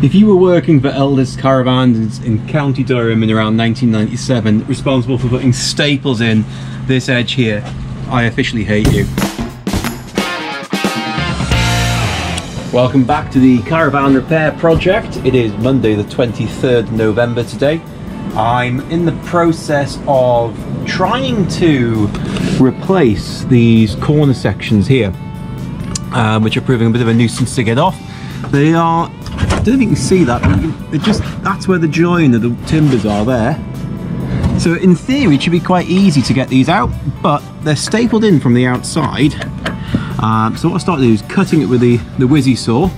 If you were working for Elders Caravans in County Durham in around 1997, responsible for putting staples in this edge here, I officially hate you. Welcome back to the Caravan repair project. It is Monday the 23rd November today. I'm in the process of trying to replace these corner sections here, which are proving a bit of a nuisance to get off. They are, I don't know if you can see that, but that's where the join of the timbers are there. So in theory it should be quite easy to get these out, but they're stapled in from the outside. So what I started to do is cutting it with the Whizzy saw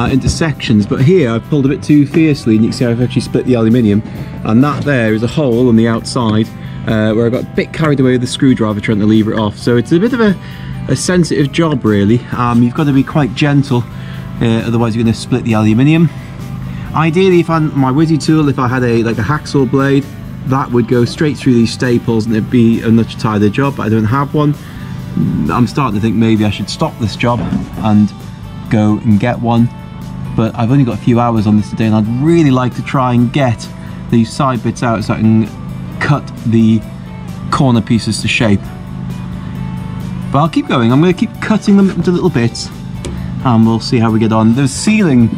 into sections, but here I've pulled a bit too fiercely and you can see I've actually split the aluminium, and that there is a hole on the outside where I got a bit carried away with the screwdriver trying to lever it off. So it's a bit of a sensitive job really. You've got to be quite gentle, otherwise you're going to split the aluminium. Ideally, if on my Whizzy tool, if I had like a hacksaw blade, that would go straight through these staples and it'd be a much tighter job, but I don't have one. I'm starting to think maybe I should stop this job and go and get one, but I've only got a few hours on this today and I'd really like to try and get these side bits out so I can cut the corner pieces to shape. But I'll keep going. I'm going to keep cutting them into little bits and we'll see how we get on. The ceiling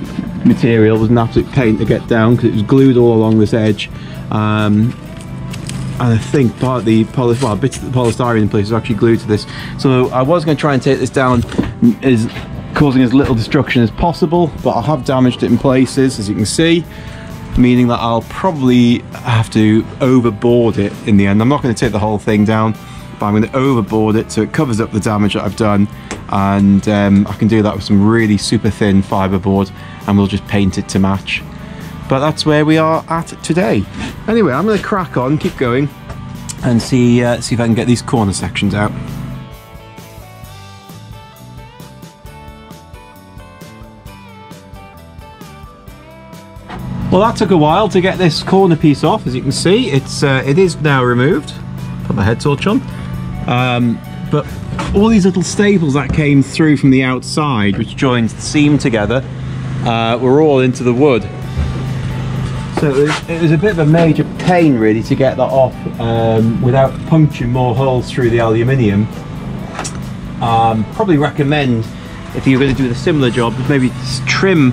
material was an absolute pain to get down because it was glued all along this edge. And I think part of the bits of the polystyrene in place is actually glued to this. So I was going to try and take this down as causing as little destruction as possible, but I have damaged it in places, as you can see, meaning that I'll probably have to overboard it in the end. I'm not going to take the whole thing down, but I'm going to overboard it so it covers up the damage that I've done, and I can do that with some really super thin fiberboard, and we'll just paint it to match. But that's where we are at today. Anyway, I'm going to crack on, keep going, and see if I can get these corner sections out. Well, that took a while to get this corner piece off. As you can see, it is now removed. Put my head torch on. But all these little staples that came through from the outside, which joined the seam together, were all into the wood. So it was a bit of a major pain really to get that off without puncturing more holes through the aluminium. Probably recommend, if you're going to do a similar job, maybe just trim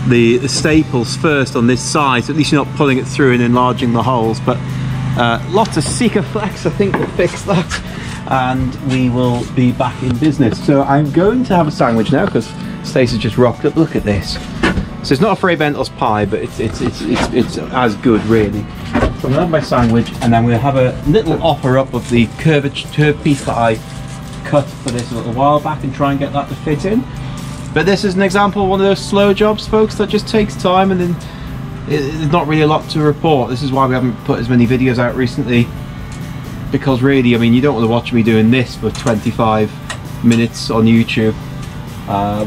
the staples first on this side, so at least you're not pulling it through and enlarging the holes. But lots of Sikaflex I think will fix that, and we will be back in business. So I'm going to have a sandwich now because Stacey's just rocked up. Look at this. So it's not a Fray Bentos pie, but it's as good really. So I'm going to have my sandwich, and then we'll have a little offer up of the curved piece that I cut for this a little while back and try and get that to fit in. But this is an example of one of those slow jobs, folks, that just takes time, and then there's not really a lot to report. This is why we haven't put as many videos out recently, because really, I mean, you don't want to watch me doing this for 25 minutes on YouTube.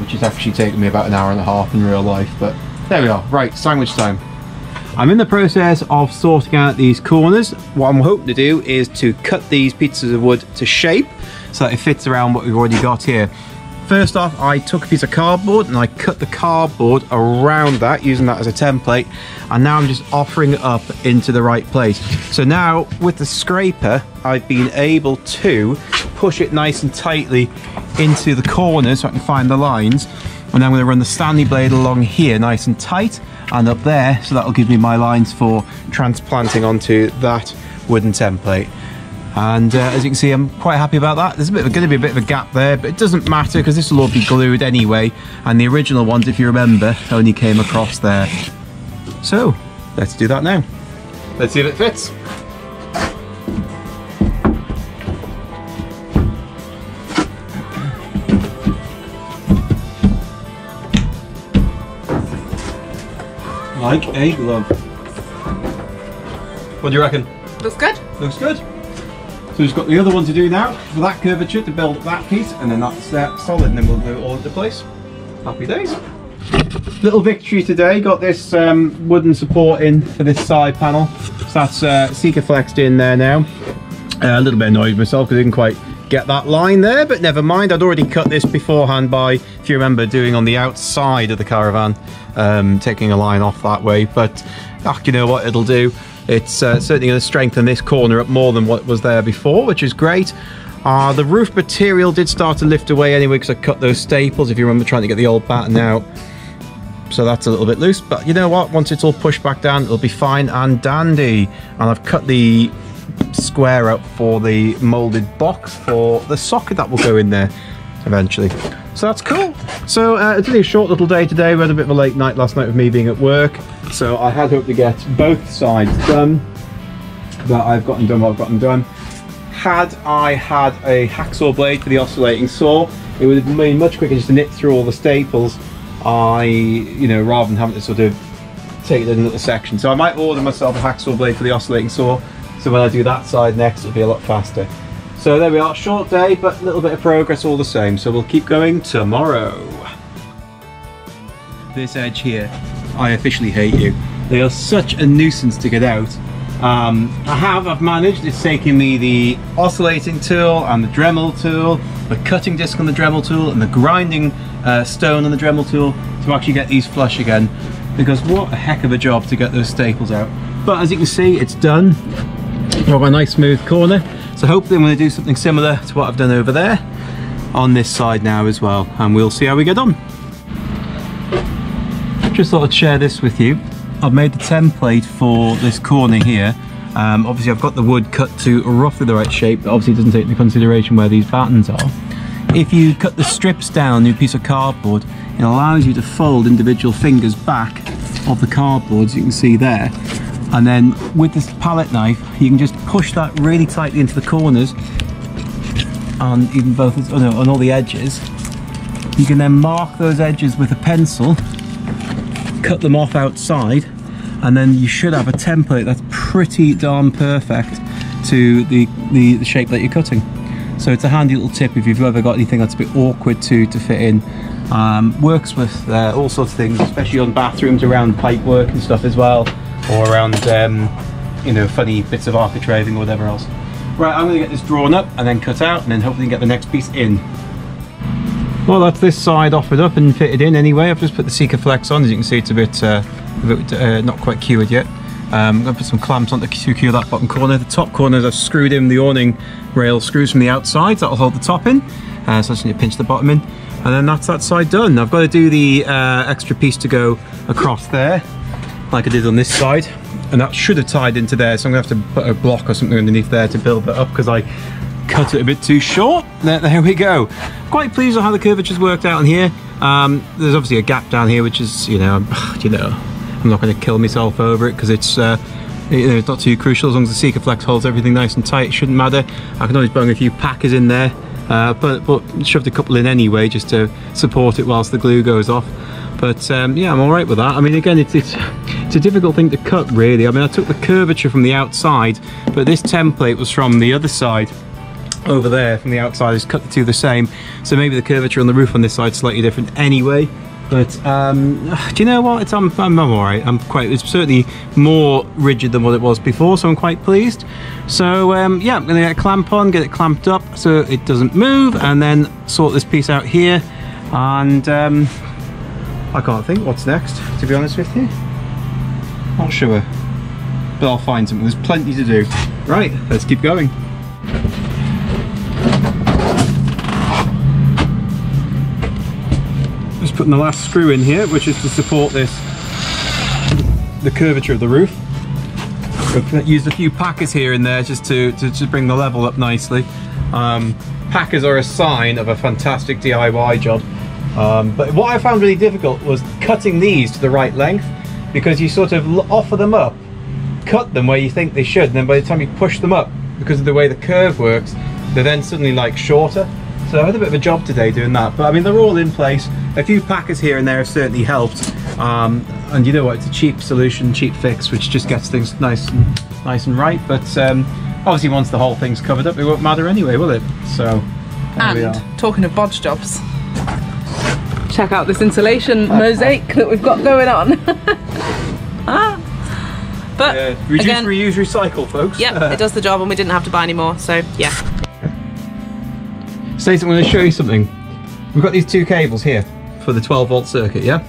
Which is actually taking me about an hour and a half in real life, but there we are. Right, sandwich time. I'm in the process of sorting out these corners. What I'm hoping to do is to cut these pieces of wood to shape so that it fits around what we've already got here. First off, I took a piece of cardboard and I cut the cardboard around that, using that as a template, and now I'm just offering it up into the right place. So now with the scraper, I've been able to push it nice and tightly into the corners so I can find the lines, and I'm going to run the Stanley blade along here nice and tight and up there, so that'll give me my lines for transplanting onto that wooden template. And as you can see, I'm quite happy about that. There's going to be a bit of a gap there, but it doesn't matter because this will all be glued anyway, and the original ones, if you remember, only came across there. So let's do that now. Let's see if it fits. Like a glove. What do you reckon? Looks good. Looks good. So we've got the other one to do now for that curvature, to build up that piece, and then that's solid, and then we'll glue it all into place. Happy days. Little victory today. Got this wooden support in for this side panel. So that's Sikaflexed in there now. A little bit annoyed with myself because I didn't quite get that line there, but never mind. I'd already cut this beforehand by, if you remember, doing on the outside of the Caravan, taking a line off that way. But you know what it'll do? It's certainly going to strengthen this corner up more than what was there before, which is great. The roof material did start to lift away anyway because I cut those staples, if you remember, trying to get the old batten out. So that's a little bit loose, but you know what? Once it's all pushed back down, it'll be fine and dandy. And I've cut the square up for the moulded box for the socket that will go in there eventually. So that's cool. So it's only a short little day today. We had a bit of a late night last night with me being at work. So I had hoped to get both sides done, but I've gotten done what I've gotten done. Had I had a hacksaw blade for the oscillating saw, it would have been much quicker just to knit through all the staples. You know, rather than having to sort of take it in little sections. So I might order myself a hacksaw blade for the oscillating saw, so when I do that side next it'll be a lot faster. So there we are, short day but a little bit of progress all the same, so we'll keep going tomorrow. This edge here, I officially hate you. They are such a nuisance to get out. I've managed. It's taking me the oscillating tool and the Dremel tool, the cutting disc on the Dremel tool and the grinding stone on the Dremel tool to actually get these flush again, because what a heck of a job to get those staples out. But as you can see, it's done. I've got a nice smooth corner, so hopefully I'm going to do something similar to what I've done over there on this side now as well, and we'll see how we get on. Just thought I'd share this with you. I've made the template for this corner here. Obviously I've got the wood cut to roughly the right shape, but obviously it doesn't take into consideration where these battens are. If you cut the strips down in a piece of cardboard, it allows you to fold individual fingers back of the cardboard, as you can see there. And then with this palette knife, you can just push that really tightly into the corners, and even both, on all the edges. You can then mark those edges with a pencil, cut them off outside, and then you should have a template that's pretty darn perfect to the shape that you're cutting. So it's a handy little tip if you've ever got anything that's a bit awkward to fit in. Works with all sorts of things, especially on bathrooms, around pipe work and stuff as well, or around you know, funny bits of architraving or whatever else. Right, I'm going to get this drawn up and then cut out, and then hopefully get the next piece in. Well, that's this side offered up and fitted in anyway. I've just put the Sikaflex on. As you can see, it's a bit not quite cured yet. I'm going to put some clamps on to cure that bottom corner. The top corners I've screwed in the awning rail screws from the outside, so that'll hold the top in. So I just need to pinch the bottom in. And then that's that side done. I've got to do the extra piece to go across there, like I did on this side. And that should have tied into there, so I'm going to have to put a block or something underneath there to build that up, because I cut it a bit too short. There we go. Quite pleased with how the curvature's worked out in here. There's obviously a gap down here, which is, you know, I'm not going to kill myself over it, because it's you know, it's not too crucial. As long as the Sikaflex holds everything nice and tight, it shouldn't matter. I can always bung a few packers in there, but shoved a couple in anyway just to support it whilst the glue goes off. But yeah, I'm all right with that. I mean, again, it's a difficult thing to cut, really. I mean, I took the curvature from the outside, but this template was from the other side over there. From the outside, I just cut the two the same, so maybe the curvature on the roof on this side is slightly different anyway. But do you know what? I'm all right. It's certainly more rigid than what it was before, so I'm quite pleased. So yeah, I'm going to get a clamp on, get it clamped up so it doesn't move, and then sort this piece out here. And I can't think what's next, to be honest with you. Not sure, but I'll find something. There's plenty to do. Right, let's keep going. Just putting the last screw in here, which is to support the curvature of the roof. I've used a few packers here and there just to bring the level up nicely. Packers are a sign of a fantastic DIY job. But what I found really difficult was cutting these to the right length, because you sort of offer them up, cut them where you think they should, and then by the time you push them up, because of the way the curve works, they're then suddenly like shorter. So I had a bit of a job today doing that, but I mean, they're all in place. A few packers here and there have certainly helped, and you know what, it's a cheap solution, cheap fix, which just gets things nice and right. But obviously once the whole thing's covered up, it won't matter anyway, will it? So there we are. Talking of bodge jobs, check out this insulation mosaic that we've got going on. But reduce, again, reuse, recycle, folks. Yep, it does the job, and we didn't have to buy any more, so yeah. Stacey, I'm going to show you something. We've got these two cables here for the 12 volt circuit, yeah?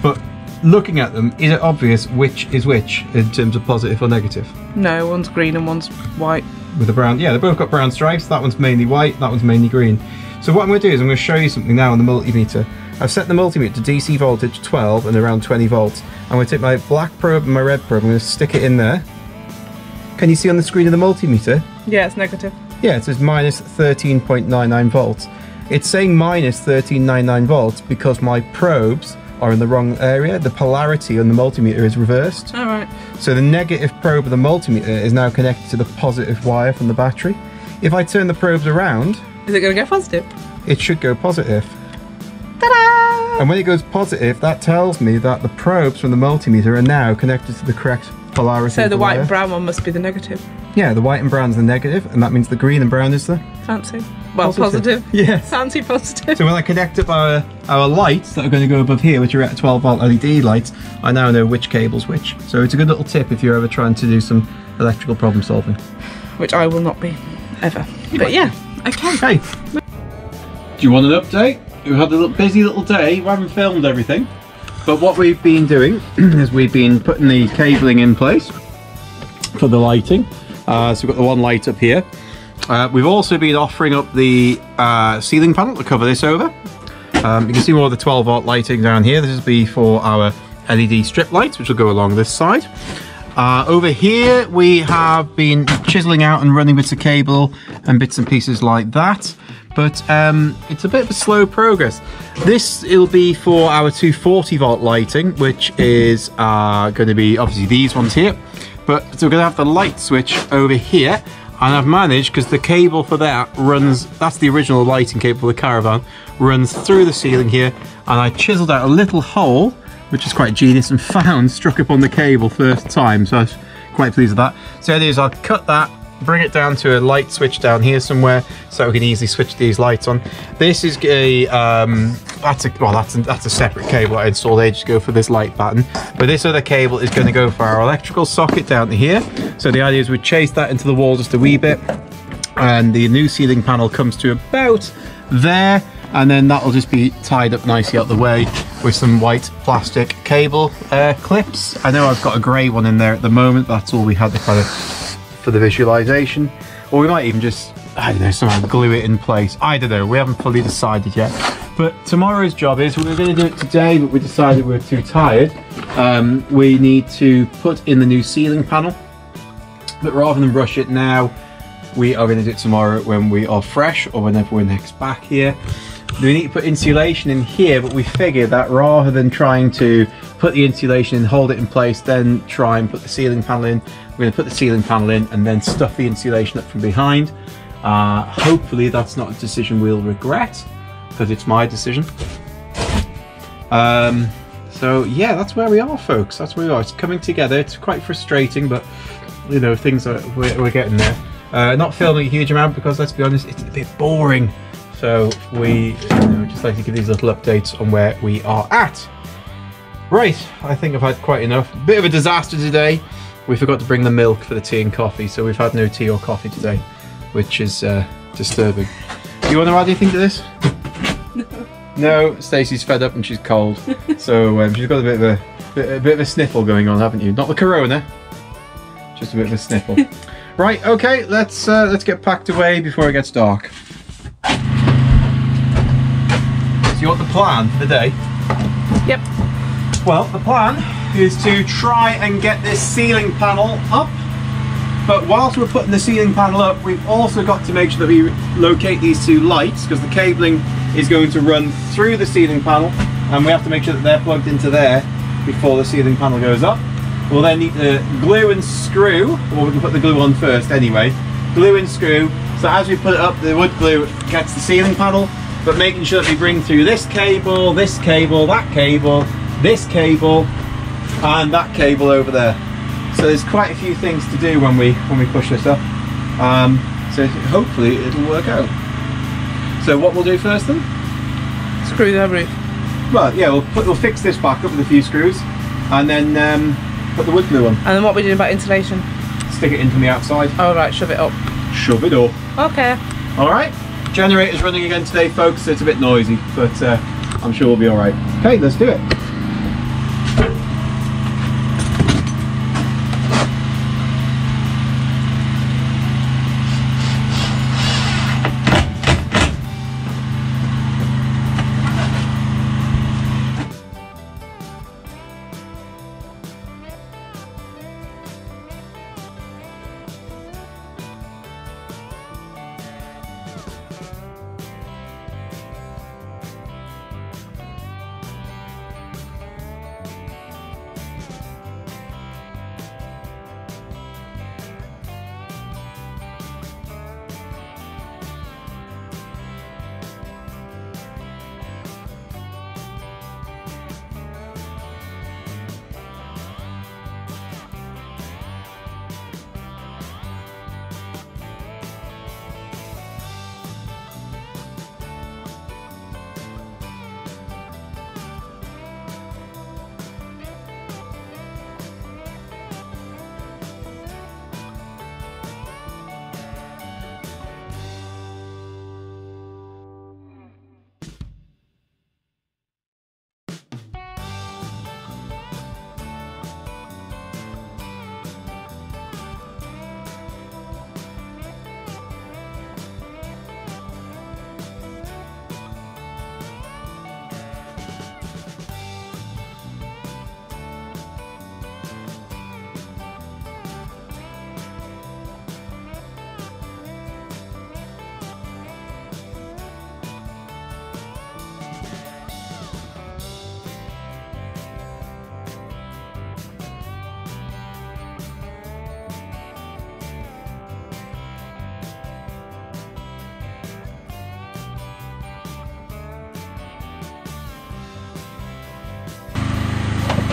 But looking at them, is it obvious which is which in terms of positive or negative? No, one's green and one's white. With the brown, yeah, they've both got brown stripes. That one's mainly white, that one's mainly green. So what I'm going to do is I'm going to show you something now on the multimeter. I've set the multimeter to DC voltage 12 and around 20 volts. I'm going to take my black probe and my red probe, I'm going to stick it in there. Can you see on the screen of the multimeter? Yeah, it's negative. Yeah, it says minus 13.99 volts. It's saying minus 13.99 volts because my probes are in the wrong area. The polarity on the multimeter is reversed. All right. So the negative probe of the multimeter is now connected to the positive wire from the battery. If I turn the probes around... Is it going to go positive? It should go positive. Ta-da! And when it goes positive, that tells me that the probes from the multimeter are now connected to the correct polarity. So of the white wire. and brown one must be the negative. Yeah, the white and brown is the negative, and that means the green and brown is the... Fancy. Well, positive. Yes. Fancy positive. So when I connect up our lights that are going to go above here, which are at 12 volt LED lights, I now know which cable's which. So it's a good little tip if you're ever trying to do some electrical problem solving. Which I will not be, ever. But yeah, okay. Hey, do you want an update? We've had a little busy little day. We haven't filmed everything. But what we've been doing is we've been putting the cabling in place for the lighting. So we've got the one light up here. We've also been offering up the ceiling panel to cover this over. You can see more of the 12 volt lighting down here. This will be for our LED strip lights, which will go along this side. Over here we have been chiseling out and running bits of cable and bits and pieces like that. But it's a bit of a slow progress. This will be for our 240 volt lighting, which is going to be obviously these ones here. But so we're going to have the light switch over here. And I've managed, because the cable for that runs, that's the original lighting cable for the Caravan, runs through the ceiling here. And I chiseled out a little hole, which is quite genius, and found struck up on the cable first time. So I was quite pleased with that. So the idea is I'll cut that, bring it down to a light switch down here somewhere, so we can easily switch these lights on. This is a that's a separate cable I installed ages ago for this light pattern, but this other cable is going to go for our electrical socket down to here. So the idea is we chase that into the wall just a wee bit, and the new ceiling panel comes to about there, and then that'll just be tied up nicely out the way with some white plastic cable clips. I know I've got a grey one in there at the moment, but that's all we had to kind of for the visualization, or we might even just, I don't know, somehow glue it in place. I don't know, we haven't fully decided yet. But tomorrow's job is, we were going to do it today, but we decided we were too tired. We need to put in the new ceiling panel, but rather than rush it now, we are going to do it tomorrow when we are fresh, or whenever we're next back here. We need to put insulation in here, but we figured that rather than trying to put the insulation in, hold it in place, then try and put the ceiling panel in, we're going to put the ceiling panel in and then stuff the insulation up from behind. Hopefully that's not a decision we'll regret, because it's my decision. So yeah, that's where we are, folks. That's where we are. It's coming together. It's quite frustrating, but you know, things are, we're getting there. Not filming a huge amount because, let's be honest, it's a bit boring. So we just like to give these little updates on where we are at. Right, I think I've had quite enough. Bit of a disaster today. We forgot to bring the milk for the tea and coffee, so we've had no tea or coffee today, which is disturbing. Do you want to add anything to this? No. No, Stacey's fed up and she's cold, so she's got a bit of a sniffle going on, haven't you? Not the corona, just a bit of a sniffle. Right, okay, let's get packed away before it gets dark. So you want the plan for the day? Yep. Well, the plan is to try and get this ceiling panel up, but whilst we're putting the ceiling panel up, we've also got to make sure that we locate these two lights, because the cabling is going to run through the ceiling panel, and we have to make sure that they're plugged into there before the ceiling panel goes up. We'll then need to glue and screw, or we can put the glue on first anyway. Glue and screw, so as we put it up, the wood glue gets the ceiling panel, but making sure that we bring through this cable, that cable, this cable, and that cable over there. So there's quite a few things to do when we push this up. So hopefully it'll work out. So what we'll do first then? Screw the roof. Well, yeah, we'll fix this back up with a few screws, and then put the wood glue on. And then what are we doing about insulation? Stick it in from the outside. Oh right, shove it up. Shove it up. Okay. All right. Generator's running again today, folks, so it's a bit noisy, but I'm sure we'll be alright. Okay, let's do it.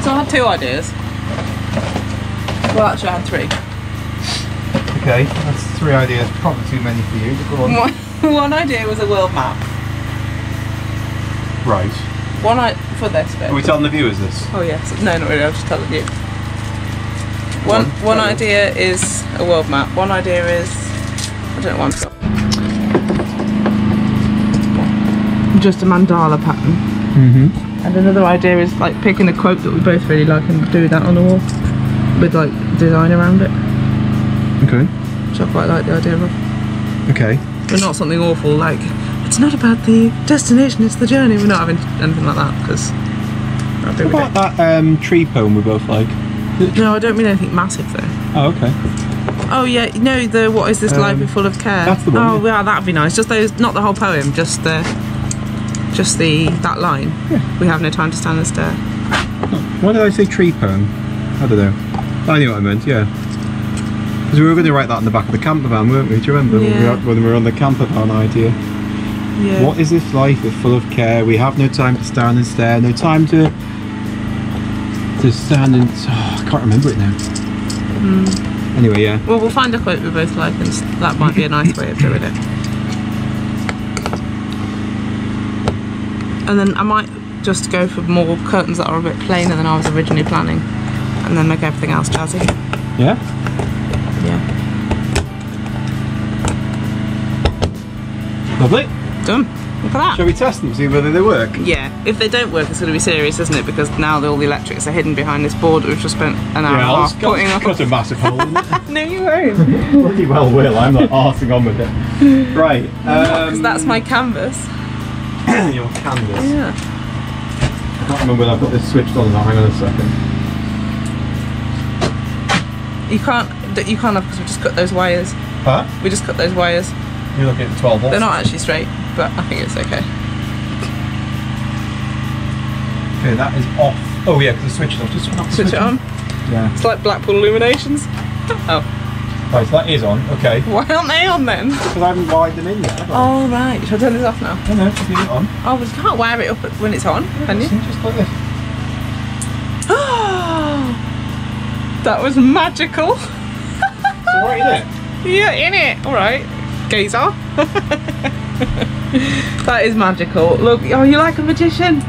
So I had 2 ideas. Well, actually I had 3. Okay, that's 3 ideas, probably too many for you, but go on. One idea was a world map. Right. For this bit. Are we telling the viewers this? Oh yes. No, not really, I was just telling you. One idea is a world map. One idea is... I don't know what I'm talking. Just a mandala pattern. Mm-hmm. And another idea is like picking a quote that we both really like and do that on the wall with like design around it. Okay. Which I quite like the idea of. Okay. But not something awful like, it's not about the destination, it's the journey. We're not having anything like that because... What about that tree poem we both like? No, I don't mean anything massive though. Oh, okay. Oh yeah, no, the what is this life is full of care? That's the one. Oh yeah, that'd be nice. Just those, not the whole poem, just that line. Yeah. We have no time to stand and stare. Why did I say tree poem? I don't know. I knew what I meant, yeah. Because we were going to write that in the back of the camper van, weren't we? Do you remember when we were on the camper van idea? Yeah. What is this life is full of care? We have no time to stand and stare, no time to stand and... Oh, I can't remember it now. Anyway, yeah. Well, we'll find a quote we both like and that might be a nice way of doing it. And then I might just go for more curtains that are a bit plainer than I was originally planning and then make everything else jazzy. Yeah? Yeah. Lovely. Done. Look at that. Shall we test them, see whether they work? Yeah. If they don't work, it's going to be serious, isn't it? Because now all the electrics are hidden behind this board that we've just spent an hour and a half putting on. Cut a massive hole in it. No, you won't. Bloody well will, I'm not arsing on with it. Right. Because that's my canvas. Your canvas. Yeah. I can't remember when I've got this switched on now, hang on a second. You can't have, because we just cut those wires. Huh? We just cut those wires. You're looking at 12 volts. They're not actually straight, but I think it's okay. Okay, that is off. Oh yeah, because the switch is off. Just Switch it on. Yeah. It's like Blackpool Illuminations. Oh. Right, so that is on, okay. Why aren't they on then? Because I haven't wired them in yet, have I? Oh right, should I turn this off now? No, just leave it on. Oh, but you can't wire it up when it's on, can you? Just like this. That was magical. So right in it? Yeah, in it. Alright. Gazer. That is magical. Look, oh, you're like a magician.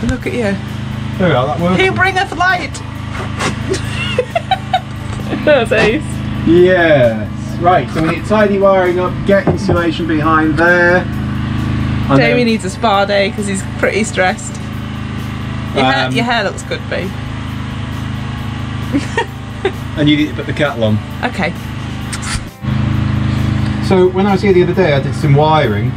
Look at you. There we are, that works. He bringeth light. That's ace. Yes. Right, so we need tidy wiring up, get insulation behind there. Jamie needs a spa day because he's pretty stressed. Your hair looks good, babe. And you need to put the kettle on. Okay. So when I was here the other day, I did some wiring.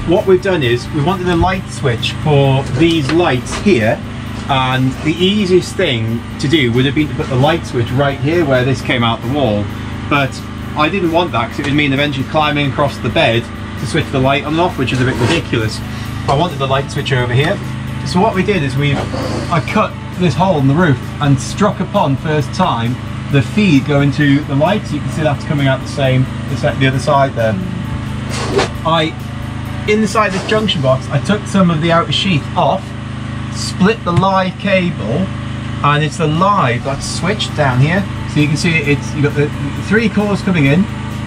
What we've done is we wanted a light switch for these lights here, and the easiest thing to do would have been to put the light switch right here where this came out the wall, but I didn't want that because it would mean eventually climbing across the bed to switch the light on and off, which is a bit ridiculous. I wanted the light switch over here. So what we did is I cut this hole in the roof and struck upon first time the feed going to the lights. You can see that's coming out the other side there. Inside this junction box, I took some of the outer sheath off, split the live cable, and it's the live that's switched down here. So you can see you've got the 3 cores coming in,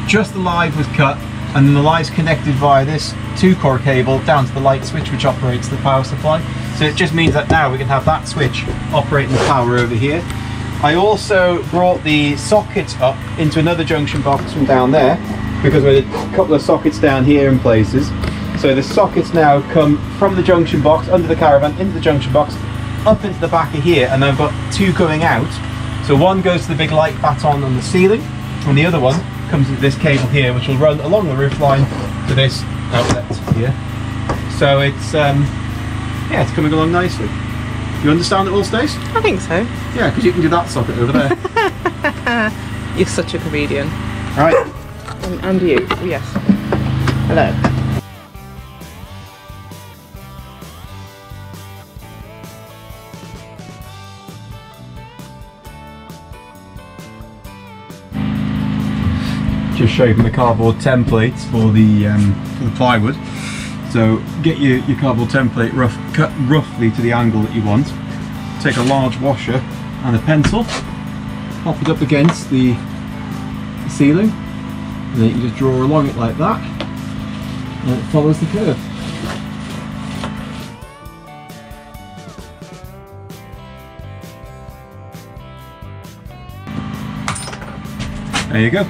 just the live was cut, and then the live's connected via this 2-core cable down to the light switch which operates the power supply. So it just means that now we can have that switch operating the power over here. I also brought the sockets up into another junction box from down there, because we had a couple of sockets down here in places. So the sockets now come from the junction box, under the Caravan, into the junction box, up into the back of here, and I've got 2 going out. So one goes to the big light baton on the ceiling, and the other one comes into this cable here, which will run along the roof line to this outlet here. So it's yeah, it's coming along nicely. You understand it all, Stace? I think so. Yeah, because you can do that socket over there. You're such a comedian. Right. And you, yes. Hello. Just shaping the cardboard templates for the plywood. So get your cardboard template cut roughly to the angle that you want. Take a large washer and a pencil, pop it up against the ceiling, and then you can just draw along it like that, and it follows the curve. There you go.